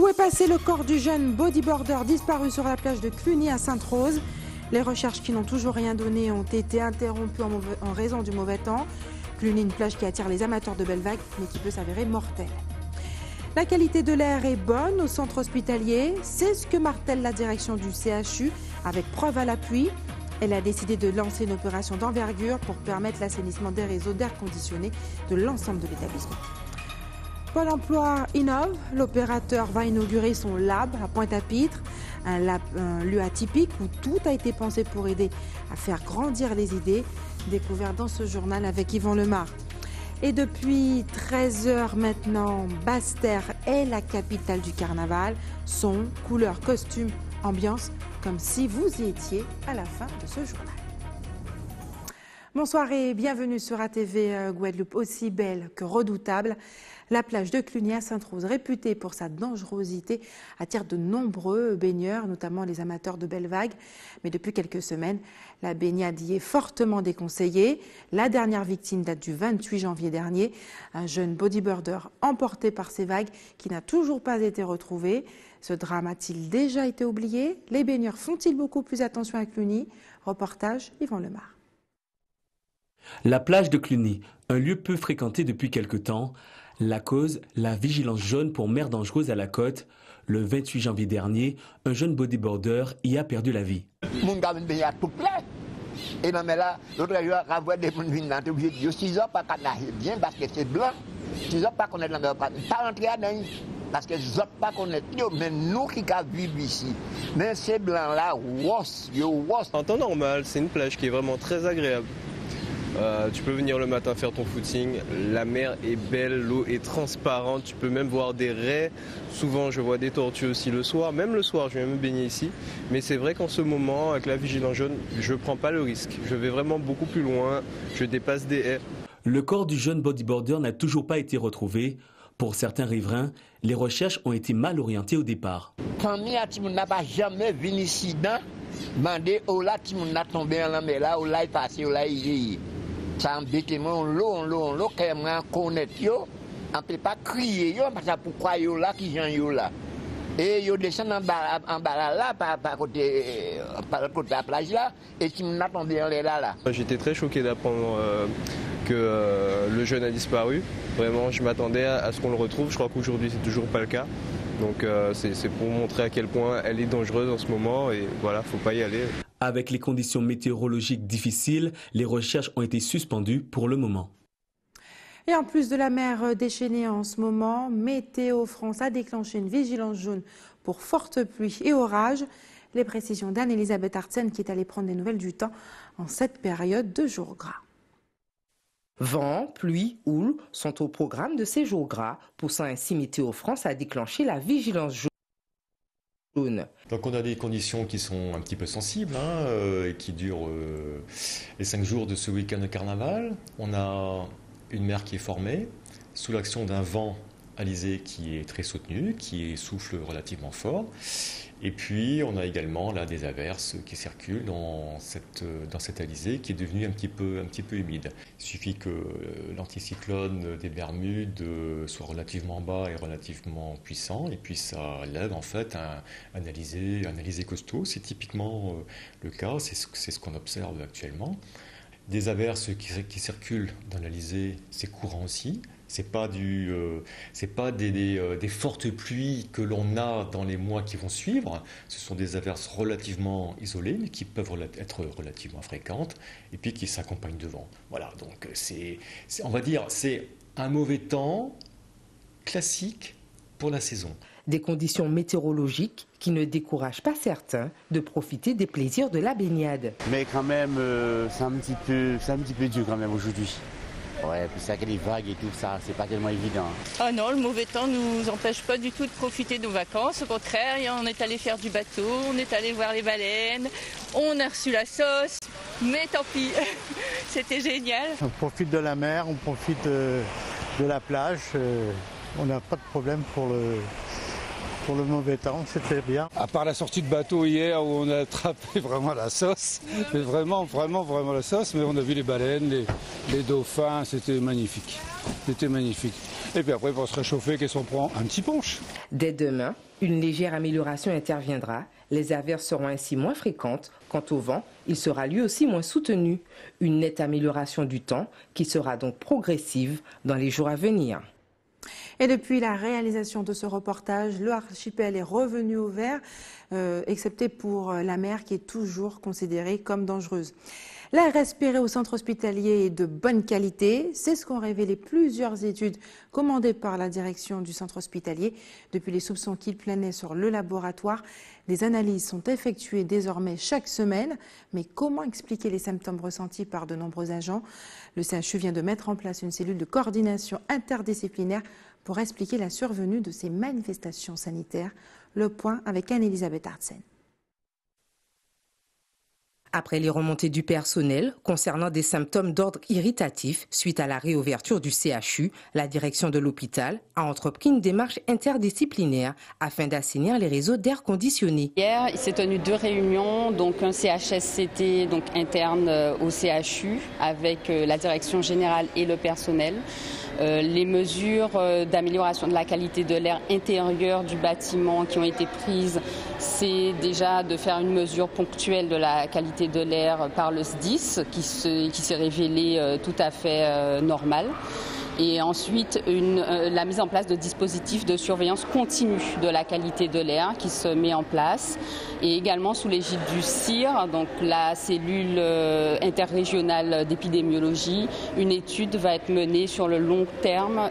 Où est passé le corps du jeune bodyboarder disparu sur la plage de Cluny à Sainte-Rose? Les recherches qui n'ont toujours rien donné ont été interrompues en raison du mauvais temps. Cluny, une plage qui attire les amateurs de belles vagues, mais qui peut s'avérer mortelle. La qualité de l'air est bonne au centre hospitalier. C'est ce que martèle la direction du CHU avec preuve à l'appui. Elle a décidé de lancer une opération d'envergure pour permettre l'assainissement des réseaux d'air conditionné de l'ensemble de l'établissement. Pôle emploi innove. L'opérateur va inaugurer son lab à Pointe-à-Pitre, un lieu atypique où tout a été pensé pour aider à faire grandir les idées. Découvert dans ce journal avec Yvan Lemar. Et depuis 13 heures maintenant, Basse-Terre est la capitale du carnaval. Son, couleurs, costumes, ambiance, comme si vous y étiez à la fin de ce journal. Bonsoir et bienvenue sur ATV Guadeloupe, aussi belle que redoutable. La plage de Cluny à Sainte-Rose, réputée pour sa dangerosité, attire de nombreux baigneurs, notamment les amateurs de belles vagues. Mais depuis quelques semaines, la baignade y est fortement déconseillée. La dernière victime date du 28 janvier dernier, un jeune bodyboarder emporté par ces vagues qui n'a toujours pas été retrouvé. Ce drame a-t-il déjà été oublié? Les baigneurs font-ils beaucoup plus attention à Cluny? Reportage Yvan Lemar. La plage de Cluny, un lieu peu fréquenté depuis quelque temps. La cause, la vigilance jaune pour mer dangereuse à la côte. Le 28 janvier dernier, un jeune bodyboarder y a perdu la vie. Mon gars vient payer tout plein. Et non mais là, l'autre jour, renvoie des gens venir dans le vieux 6 ans pas nager bien parce que c'est blanc. 6 ans pas connaître la mer pas rentrer dedans parce que les autres pas connaître mais nous qui vivons ici. Mais ces blancs là, en temps normal, c'est une plage qui est vraiment très agréable. Tu peux venir le matin faire ton footing, la mer est belle, l'eau est transparente, tu peux même voir des raies. Souvent je vois des tortues aussi le soir, même le soir je viens me baigner ici. Mais c'est vrai qu'en ce moment, avec la vigilance jaune, je ne prends pas le risque. Je vais vraiment beaucoup plus loin, je dépasse des haies. Le corps du jeune bodyboarder n'a toujours pas été retrouvé. Pour certains riverains, les recherches ont été mal orientées au départ. Famille à Timoun n'a pas jamais vu incident, demandé au là Timoun n'a tombé dans la mer là, au là il passé, au là il ça embête moi l'eau quand moi connaître yo on peut pas crier yo parce que pourquoi yo là qui gens yo là et yo descend en bas là par côté de la plage là et qui m'a tombé dans les là. J'étais très choqué d'apprendre que le jeune a disparu. Vraiment, je m'attendais à ce qu'on le retrouve. Je crois qu'aujourd'hui c'est toujours pas le cas. Donc c'est pour montrer à quel point elle est dangereuse en ce moment et voilà, faut pas y aller. Avec les conditions météorologiques difficiles, les recherches ont été suspendues pour le moment. Et en plus de la mer déchaînée en ce moment, Météo France a déclenché une vigilance jaune pour fortes pluies et orages. Les précisions d'Anne-Elisabeth Artsen qui est allée prendre des nouvelles du temps en cette période de jours gras. Vent, pluie, houle sont au programme de ces jours gras, poussant ainsi Météo France à déclencher la vigilance jaune. Donc on a des conditions qui sont un petit peu sensibles et qui durent les 5 jours de ce week-end de carnaval. On a une mer qui est formée sous l'action d'un vent alizé qui est très soutenu, qui souffle relativement fort. Et puis on a également là des averses qui circulent dans cette alizé qui est devenue un petit peu humide. Il suffit que l'anticyclone des Bermudes soit relativement bas et relativement puissant et puis ça lève en fait un alizé costaud. C'est typiquement le cas, c'est ce qu'on observe actuellement. Des averses qui circulent dans l'alizé, c'est courant aussi. C'est pas des fortes pluies que l'on a dans les mois qui vont suivre. Ce sont des averses relativement isolées, mais qui peuvent être relativement fréquentes, et puis qui s'accompagnent de vent. Voilà, donc on va dire, c'est un mauvais temps classique pour la saison. Des conditions météorologiques qui ne découragent pas certains de profiter des plaisirs de la baignade. Mais quand même, c'est un petit peu dur quand même aujourd'hui. Ouais, puis ça, les vagues et tout ça, c'est pas tellement évident. Ah non, le mauvais temps nous empêche pas du tout de profiter de nos vacances. Au contraire, on est allé faire du bateau, on est allé voir les baleines, on a reçu la sauce, mais tant pis, c'était génial. On profite de la mer, on profite de la plage, on n'a pas de problème pour Pour le mauvais temps, c'était bien. À part la sortie de bateau hier où on a attrapé vraiment la sauce, mais vraiment la sauce, mais on a vu les baleines, les dauphins, c'était magnifique. C'était magnifique. Et puis après, pour se réchauffer, qu'est-ce qu'on prend? Un petit punch. Dès demain, une légère amélioration interviendra. Les averses seront ainsi moins fréquentes. Quant au vent, il sera lui aussi moins soutenu. Une nette amélioration du temps qui sera donc progressive dans les jours à venir. Et depuis la réalisation de ce reportage, l'archipel est revenu au vert, excepté pour la mer qui est toujours considérée comme dangereuse. L'air respiré au centre hospitalier est de bonne qualité. C'est ce qu'ont révélé plusieurs études commandées par la direction du centre hospitalier. Depuis les soupçons qu'il planait sur le laboratoire, des analyses sont effectuées désormais chaque semaine. Mais comment expliquer les symptômes ressentis par de nombreux agents? Le CHU vient de mettre en place une cellule de coordination interdisciplinaire pour expliquer la survenue de ces manifestations sanitaires. Le point avec Anne-Elisabeth Artsen. Après les remontées du personnel concernant des symptômes d'ordre irritatif suite à la réouverture du CHU, la direction de l'hôpital a entrepris une démarche interdisciplinaire afin d'assainir les réseaux d'air conditionné. Hier, il s'est tenu 2 réunions, donc un CHSCT donc interne au CHU avec la direction générale et le personnel. Les mesures d'amélioration de la qualité de l'air intérieur du bâtiment qui ont été prises, c'est déjà de faire une mesure ponctuelle de la qualité de l'air par le SDIS qui s'est révélé tout à fait normal. Et ensuite, la mise en place de dispositifs de surveillance continue de la qualité de l'air qui se met en place. Et également sous l'égide du CIR, donc la cellule interrégionale d'épidémiologie, une étude va être menée sur le long terme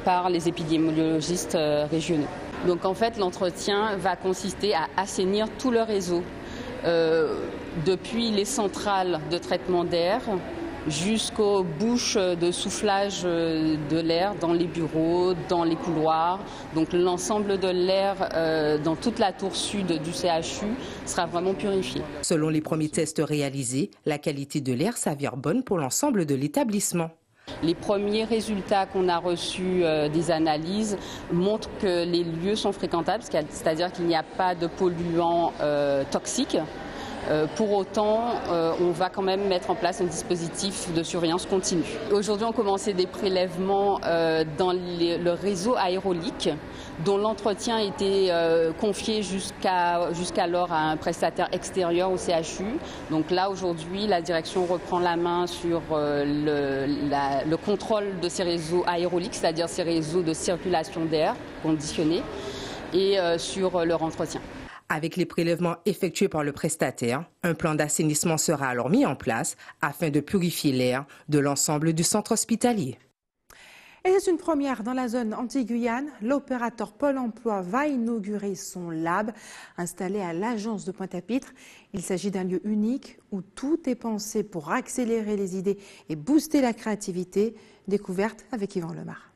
par les épidémiologistes régionaux. Donc en fait, l'entretien va consister à assainir tout le réseau, depuis les centrales de traitement d'air, jusqu'aux bouches de soufflage de l'air dans les bureaux, dans les couloirs. Donc l'ensemble de l'air dans toute la tour sud du CHU sera vraiment purifié. Selon les premiers tests réalisés, la qualité de l'air s'avère bonne pour l'ensemble de l'établissement. Les premiers résultats qu'on a reçus des analyses montrent que les lieux sont fréquentables, c'est-à-dire qu'il n'y a pas de polluants toxiques. Pour autant, on va quand même mettre en place un dispositif de surveillance continue. Aujourd'hui, on commençait des prélèvements dans le réseau aérolique, dont l'entretien était confié jusqu'alors à un prestataire extérieur au CHU. Donc là, aujourd'hui, la direction reprend la main sur le contrôle de ces réseaux aéroliques, c'est-à-dire ces réseaux de circulation d'air conditionnés, et sur leur entretien. Avec les prélèvements effectués par le prestataire, un plan d'assainissement sera alors mis en place afin de purifier l'air de l'ensemble du centre hospitalier. Et c'est une première dans la zone anti-Guyane. L'opérateur Pôle emploi va inaugurer son lab installé à l'agence de Pointe-à-Pitre. Il s'agit d'un lieu unique où tout est pensé pour accélérer les idées et booster la créativité. Découverte avec Yvan Lemar.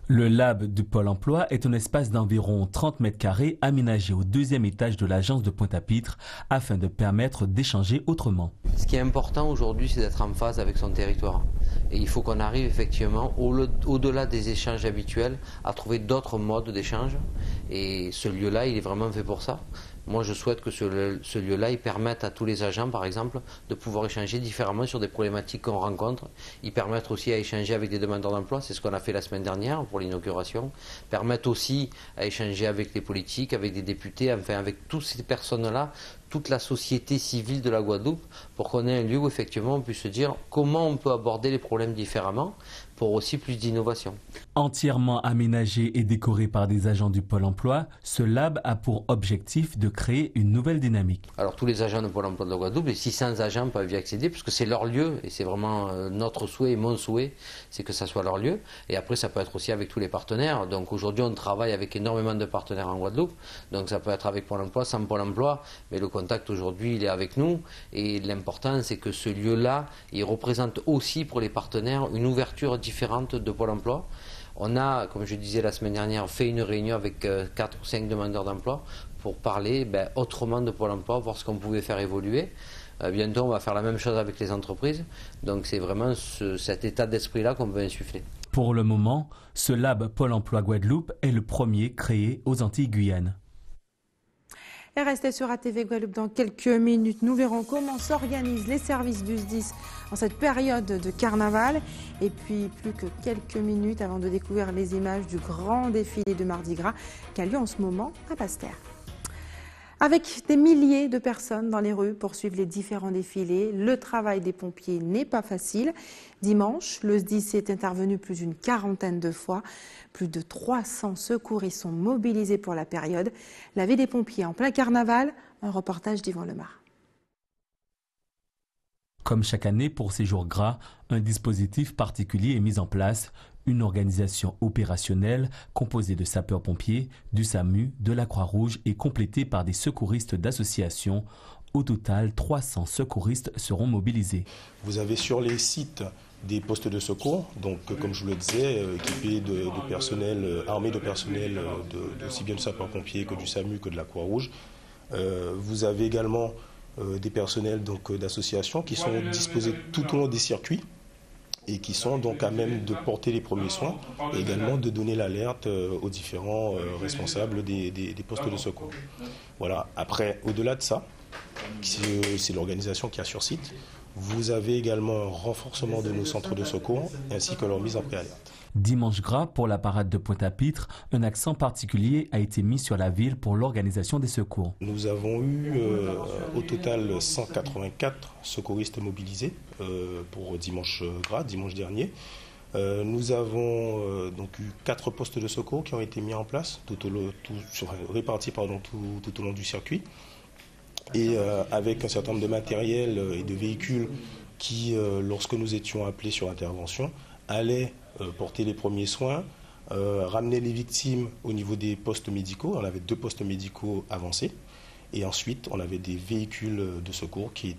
Le lab du Pôle emploi est un espace d'environ 30 mètres carrés aménagé au 2e étage de l'agence de Pointe-à-Pitre afin de permettre d'échanger autrement. Ce qui est important aujourd'hui, c'est d'être en phase avec son territoire. Et il faut qu'on arrive effectivement, au-delà des échanges habituels, à trouver d'autres modes d'échange. Et ce lieu-là, il est vraiment fait pour ça. Moi, je souhaite que ce lieu-là, il permette à tous les agents, par exemple, de pouvoir échanger différemment sur des problématiques qu'on rencontre. Il permettent aussi à échanger avec des demandeurs d'emploi, c'est ce qu'on a fait la semaine dernière pour l'inauguration. Permettent aussi à échanger avec les politiques, avec des députés, enfin avec toutes ces personnes-là, toute la société civile de la Guadeloupe, pour qu'on ait un lieu où effectivement on puisse se dire comment on peut aborder les problèmes différemment pour aussi plus d'innovation. Entièrement aménagé et décoré par des agents du Pôle emploi, ce lab a pour objectif de créer une nouvelle dynamique. Alors tous les agents de Pôle emploi de la Guadeloupe, les 600 agents peuvent y accéder parce que c'est leur lieu et c'est vraiment notre souhait et mon souhait, c'est que ça soit leur lieu. Et après ça peut être aussi avec tous les partenaires. Donc aujourd'hui on travaille avec énormément de partenaires en Guadeloupe. Donc ça peut être avec Pôle emploi, sans Pôle emploi, mais le contact aujourd'hui il est avec nous. Et l'important c'est que ce lieu-là, il représente aussi pour les partenaires une ouverture différente de Pôle emploi. On a, comme je disais la semaine dernière, fait une réunion avec 4 ou 5 demandeurs d'emploi pour parler autrement de Pôle emploi, voir ce qu'on pouvait faire évoluer. Bientôt, on va faire la même chose avec les entreprises. Donc c'est vraiment cet état d'esprit-là qu'on veut insuffler. Pour le moment, ce lab Pôle emploi Guadeloupe est le premier créé aux Antilles-Guyane. Et restez sur ATV Guadeloupe dans quelques minutes. Nous verrons comment s'organisent les services du SDIS en cette période de carnaval. Et puis, plus que quelques minutes avant de découvrir les images du grand défilé de Mardi Gras qui a lieu en ce moment à Basse-Terre. Avec des milliers de personnes dans les rues pour suivre les différents défilés, le travail des pompiers n'est pas facile. Dimanche, le SDIS est intervenu plus d'une quarantaine de fois. Plus de 300 secouristes sont mobilisés pour la période. La vie des pompiers en plein carnaval, un reportage d'Yvan Lemar. Comme chaque année pour ces jours gras, un dispositif particulier est mis en place. Une organisation opérationnelle composée de sapeurs-pompiers, du SAMU, de la Croix-Rouge et complétée par des secouristes d'associations. Au total, 300 secouristes seront mobilisés. Vous avez sur les sites des postes de secours, donc comme je vous le disais, équipés de personnel, armés de personnel, aussi bien de sapeurs-pompiers que du SAMU que de la Croix-Rouge. Vous avez également des personnels d'associations qui sont disposés tout au long des circuits et qui sont donc à même de porter les premiers soins et également de donner l'alerte aux différents responsables des postes de secours. Voilà. Après, au-delà de ça, c'est l'organisation qui a sur site. Vous avez également un renforcement de nos centres de secours ainsi que leur mise en préalerte. Dimanche gras, pour la parade de Pointe-à-Pitre, un accent particulier a été mis sur la ville pour l'organisation des secours. Nous avons eu au total 184 secouristes mobilisés pour dimanche gras, dimanche dernier. Nous avons donc eu 4 postes de secours qui ont été mis en place, répartis tout au long du circuit. Et avec un certain nombre de matériel et de véhicules qui, lorsque nous étions appelés sur intervention, allaient porter les premiers soins, ramener les victimes au niveau des postes médicaux. On avait 2 postes médicaux avancés. Et ensuite, on avait des véhicules de secours qui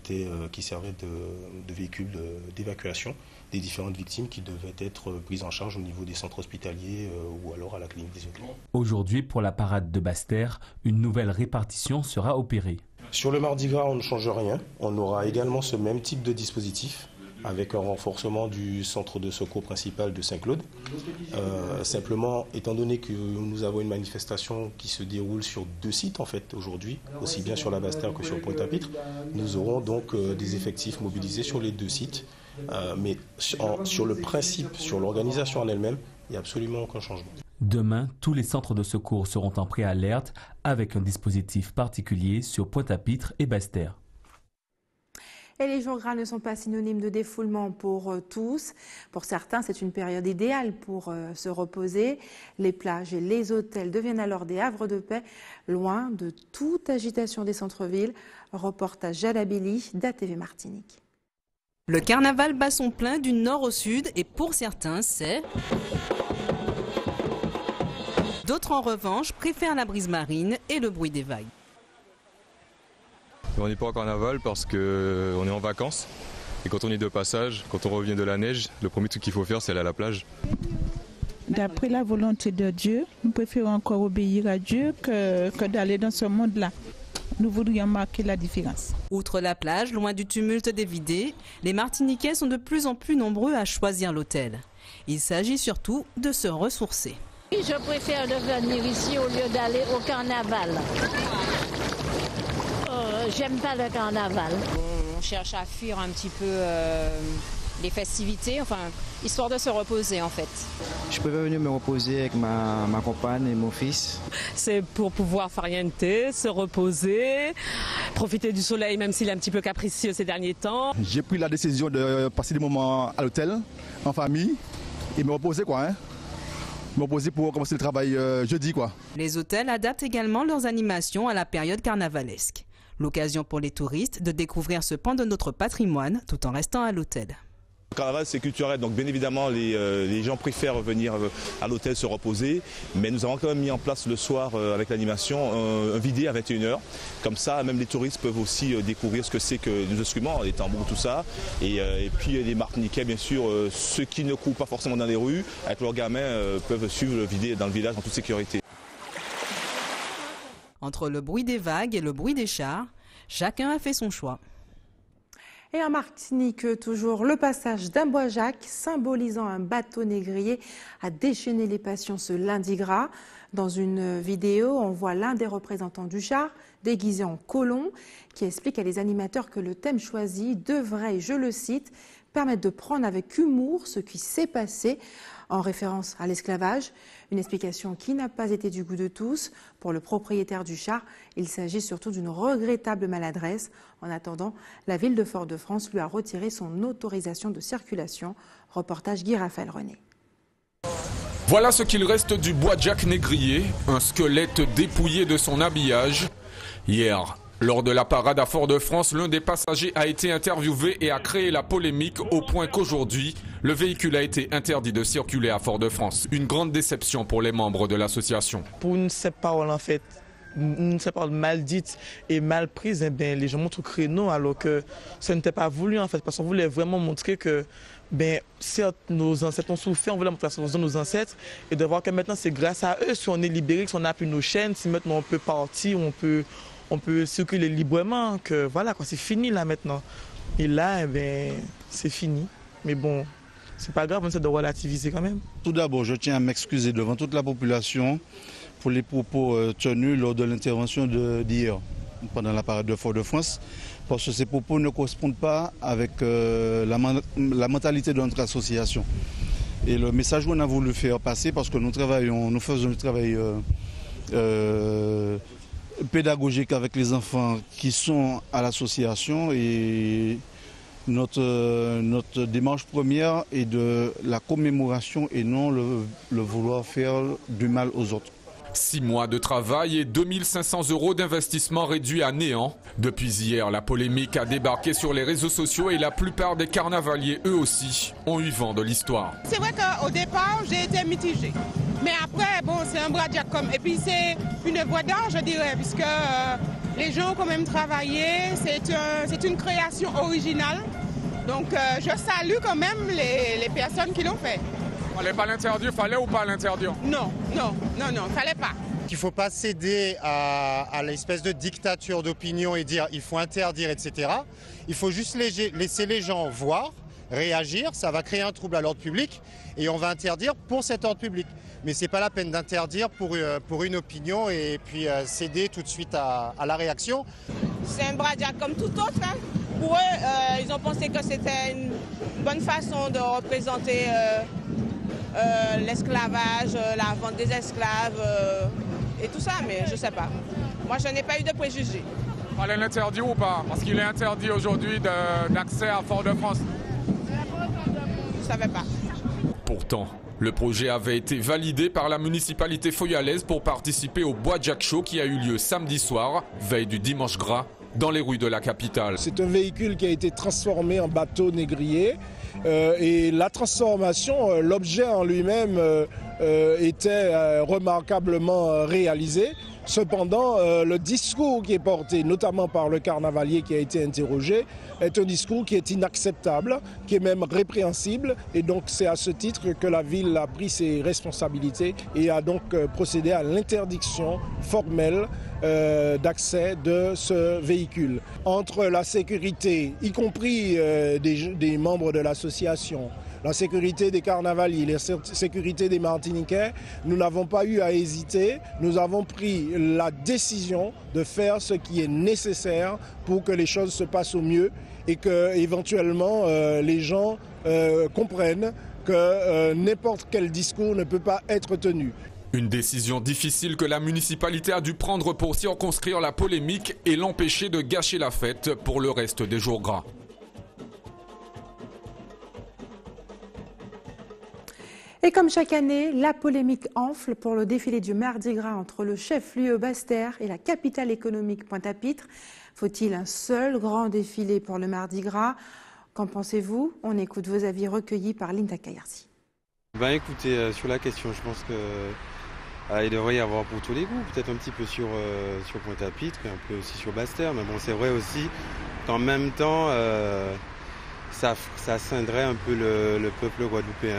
servaient de véhicules d'évacuation des différentes victimes qui devaient être prises en charge au niveau des centres hospitaliers ou alors à la clinique des hôpitaux. Aujourd'hui, pour la parade de Basse-Terre, une nouvelle répartition sera opérée. Sur le Mardi Gras, on ne change rien. On aura également ce même type de dispositif avec un renforcement du centre de secours principal de Saint-Claude. Simplement, étant donné que nous avons une manifestation qui se déroule sur 2 sites en fait aujourd'hui, aussi bien sur la Basse-Terre que sur Pointe-à-Pitre, nous aurons donc des effectifs mobilisés sur les 2 sites. Mais sur le principe, sur l'organisation en elle-même, il n'y a absolument aucun changement. Demain, tous les centres de secours seront en préalerte avec un dispositif particulier sur Pointe-à-Pitre et Basse-Terre. Et les jours gras ne sont pas synonymes de défoulement pour tous. Pour certains, c'est une période idéale pour se reposer. Les plages et les hôtels deviennent alors des havres de paix, loin de toute agitation des centres-villes. Reportage Jalabili d'ATV Martinique. Le carnaval bat son plein du nord au sud et pour certains, c'est... D'autres, en revanche, préfèrent la brise marine et le bruit des vagues. On n'est pas au carnaval parce qu'on est en vacances. Et quand on est de passage, quand on revient de la neige, le premier truc qu'il faut faire, c'est aller à la plage. D'après la volonté de Dieu, nous préférons encore obéir à Dieu que d'aller dans ce monde-là. Nous voudrions marquer la différence. Outre la plage, loin du tumulte des vidées, les Martiniquais sont de plus en plus nombreux à choisir l'hôtel. Il s'agit surtout de se ressourcer. Je préfère de venir ici au lieu d'aller au carnaval. J'aime pas le carnaval. On cherche à fuir un petit peu les festivités, histoire de se reposer en fait. Je préfère venir me reposer avec ma compagne et mon fils. C'est pour pouvoir farnienter, se reposer, profiter du soleil même s'il est un petit peu capricieux ces derniers temps. J'ai pris la décision de passer des moments à l'hôtel, en famille, et me reposer me reposer pour commencer le travail jeudi Les hôtels adaptent également leurs animations à la période carnavalesque. L'occasion pour les touristes de découvrir ce pan de notre patrimoine tout en restant à l'hôtel. Le carnaval c'est culturel, donc bien évidemment les gens préfèrent venir à l'hôtel se reposer, mais nous avons quand même mis en place le soir avec l'animation un vidé à 21h. Comme ça, même les touristes peuvent aussi découvrir ce que c'est que les instruments, les tambours, tout ça. Et puis les Martiniquais, bien sûr, ceux qui ne courent pas forcément dans les rues, avec leurs gamins, peuvent suivre le vidé dans le village en toute sécurité. Entre le bruit des vagues et le bruit des chars, chacun a fait son choix. Et en Martinique, toujours, le passage d'un bois-jacques symbolisant un bateau négrier a déchaîné les passions ce lundi gras. Dans une vidéo, on voit l'un des représentants du char, déguisé en colon, qui explique à les animateurs que le thème choisi devrait, je le cite, permettre de prendre avec humour ce qui s'est passé, en référence à l'esclavage. Une explication qui n'a pas été du goût de tous. Pour le propriétaire du char, il s'agit surtout d'une regrettable maladresse. En attendant, la ville de Fort-de-France lui a retiré son autorisation de circulation. Reportage Guy Raphaël René. Voilà ce qu'il reste du bois-jacques négrier, un squelette dépouillé de son habillage. Hier, lors de la parade à Fort-de-France, l'un des passagers a été interviewé et a créé la polémique au point qu'aujourd'hui, le véhicule a été interdit de circuler à Fort-de-France. Une grande déception pour les membres de l'association. Pour une parole en fait, une parole mal dite et mal prise, eh bien, les gens montrent au créneau alors que ça n'était pas voulu en fait, parce qu'on voulait vraiment montrer que certes, nos ancêtres ont souffert, on voulait montrer à nos ancêtres et de voir que maintenant c'est grâce à eux si on est libéré, si on a plus nos chaînes, si maintenant on peut partir, on peut circuler librement, que voilà, c'est fini là maintenant. Et là, c'est fini. Mais bon, c'est pas grave, on essaie de relativiser quand même. Tout d'abord, je tiens à m'excuser devant toute la population pour les propos tenus lors de l'intervention d'hier, pendant la parade de Fort-de-France, parce que ces propos ne correspondent pas avec la mentalité de notre association. Et le message qu'on a voulu faire passer, parce que nous faisons du travail pédagogique avec les enfants qui sont à l'association, et notre démarche première est de la commémoration et non le vouloir faire du mal aux autres. 6 mois de travail et 2500 € d'investissement réduits à néant. Depuis hier, la polémique a débarqué sur les réseaux sociaux et la plupart des carnavaliers, eux aussi, ont eu vent de l'histoire. C'est vrai qu'au départ, j'ai été mitigée. Mais après, bon, c'est un bois-jacques comme... Et puis c'est une œuvre d'art, je dirais, puisque les gens ont quand même travaillé. C'est une création originale. Donc je salue quand même les personnes qui l'ont fait. Fallait pas l'interdire, fallait ou pas l'interdire? Non, fallait pas. Il ne faut pas céder à l'espèce de dictature d'opinion et dire il faut interdire, etc. Il faut juste laisser les gens voir, réagir, ça va créer un trouble à l'ordre public et on va interdire pour cet ordre public. Mais ce n'est pas la peine d'interdire pour une opinion et puis céder tout de suite à la réaction. C'est un bois-jacques comme tout autre. Hein. Pour eux, ils ont pensé que c'était une bonne façon de représenter l'esclavage, la vente des esclaves et tout ça, mais je ne sais pas. Moi, je n'ai pas eu de préjugés. Fallait l'interdire ou pas? Parce qu'il est interdit aujourd'hui d'accès à Fort-de-France. Je ne savais pas. Pourtant, le projet avait été validé par la municipalité foyalaise pour participer au bois-jacques show qui a eu lieu samedi soir, veille du dimanche gras, dans les rues de la capitale. C'est un véhicule qui a été transformé en bateau négrier et la transformation, l'objet en lui-même était remarquablement réalisé. Cependant, le discours qui est porté, notamment par le carnavalier qui a été interrogé, est un discours qui est inacceptable, qui est même répréhensible. Et donc c'est à ce titre que la ville a pris ses responsabilités et a donc procédé à l'interdiction formelle d'accès de ce véhicule. Entre la sécurité, y compris des membres de l'association, la sécurité des carnavaliers, la sécurité des Martiniquais, nous n'avons pas eu à hésiter. Nous avons pris la décision de faire ce qui est nécessaire pour que les choses se passent au mieux et que éventuellement les gens comprennent que n'importe quel discours ne peut pas être tenu. Une décision difficile que la municipalité a dû prendre pour circonscrire la polémique et l'empêcher de gâcher la fête pour le reste des jours gras. Et comme chaque année, la polémique enfle pour le défilé du Mardi Gras entre le chef-lieu Basse-Terre et la capitale économique Pointe-à-Pitre. Faut-il un seul grand défilé pour le Mardi Gras? Qu'en pensez-vous? On écoute vos avis recueillis par Linda Kayarsi. Écoutez, sur la question, je pense qu'il devrait y avoir pour tous les goûts, peut-être un petit peu sur Pointe-à-Pitre et un peu aussi sur Basse-Terre. Mais bon, c'est vrai aussi qu'en même temps, ça scindrait un peu le peuple guadeloupéen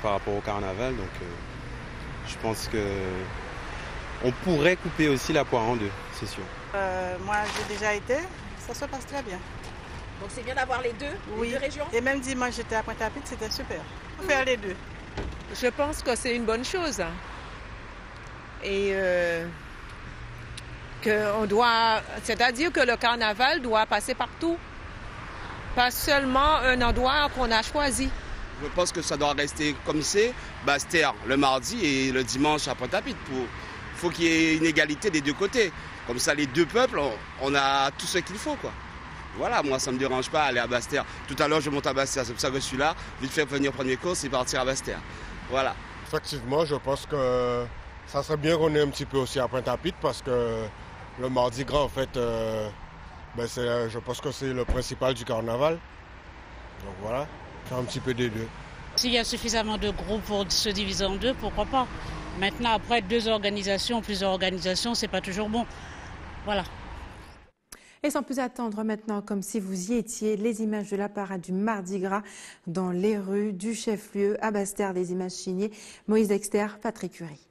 par rapport au carnaval. Donc je pense qu'on pourrait couper aussi la poire en deux, c'est sûr. Moi j'ai déjà été, ça se passe très bien. Donc c'est bien d'avoir les deux, Oui. les deux régions? Et même dimanche, j'étais à Pointe-à-Pitre, c'était super. Faut faire les deux. Je pense que c'est une bonne chose. Et c'est-à-dire que le carnaval doit passer partout. Pas seulement un endroit qu'on a choisi. Je pense que ça doit rester comme c'est, Basse-Terre le mardi et le dimanche à Pointe-à-Pitre. Il faut qu'il y ait une égalité des deux côtés. Comme ça, les deux peuples, on a tout ce qu'il faut, quoi. Voilà, moi, ça ne me dérange pas d'aller à Basse-Terre. Tout à l'heure, je monte à Basse-Terre, c'est pour ça que je suis là. Vite fait venir prendre mes courses et partir à Basse-Terre. Voilà. Effectivement, je pense que ça serait bien qu'on ait un petit peu aussi à Pointe-à-Pitre parce que le Mardi Gras, en fait, je pense que c'est le principal du carnaval. Donc voilà, faire un petit peu des deux. S'il y a suffisamment de groupes pour se diviser en deux, pourquoi pas. Maintenant, après plusieurs organisations, c'est pas toujours bon. Voilà. Et sans plus attendre maintenant, comme si vous y étiez, les images de la parade du Mardi Gras dans les rues du chef-lieu à Basse-Terre, des images signées Moïse Dexter, Patrick Curie.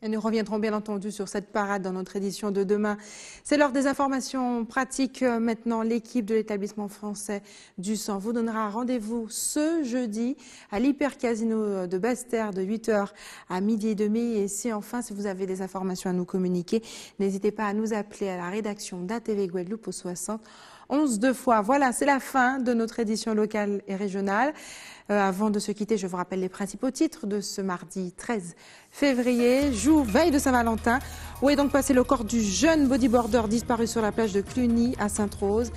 Et nous reviendrons bien entendu sur cette parade dans notre édition de demain. C'est l'heure des informations pratiques. Maintenant, l'équipe de l'établissement français du sang vous donnera rendez-vous ce jeudi à l'Hyper-Casino de Basse-Terre de 8h à 12h30. Et si vous avez des informations à nous communiquer, n'hésitez pas à nous appeler à la rédaction d'ATV Guadeloupe au 60 11 2 fois. Voilà, c'est la fin de notre édition locale et régionale. Avant de se quitter, je vous rappelle les principaux titres de ce mardi 13 février, veille de Saint-Valentin. Où est donc passé le corps du jeune bodyboarder disparu sur la plage de Cluny à Sainte-Rose?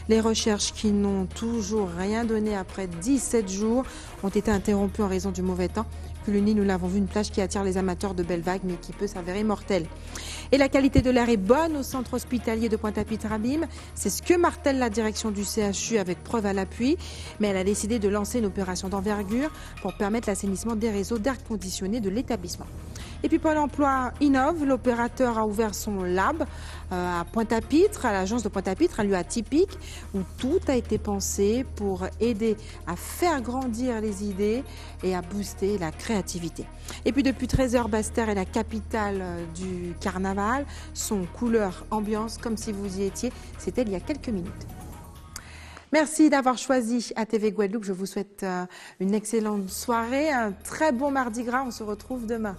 Les recherches qui n'ont toujours rien donné après 17 jours ont été interrompues en raison du mauvais temps. Cluny, nous l'avons vu, une plage qui attire les amateurs de belles vagues mais qui peut s'avérer mortelle. Et la qualité de l'air est bonne au centre hospitalier de Pointe-à-Pitre-Abîme. C'est ce que martèle la direction du CHU avec preuve à l'appui. Mais elle a décidé de lancer une opération d'envergure pour permettre l'assainissement des réseaux d'air conditionné de l'établissement. Et puis Pôle emploi innove, l'opérateur a ouvert son lab à Pointe-à-Pitre, à l'agence de Pointe-à-Pitre, un lieu atypique où tout a été pensé pour aider à faire grandir les idées et à booster la créativité. Et puis depuis 13h, Basse-Terre est la capitale du carnaval. Son couleur, ambiance, comme si vous y étiez, c'était il y a quelques minutes. Merci d'avoir choisi ATV Guadeloupe. Je vous souhaite une excellente soirée, un très bon Mardi Gras. On se retrouve demain.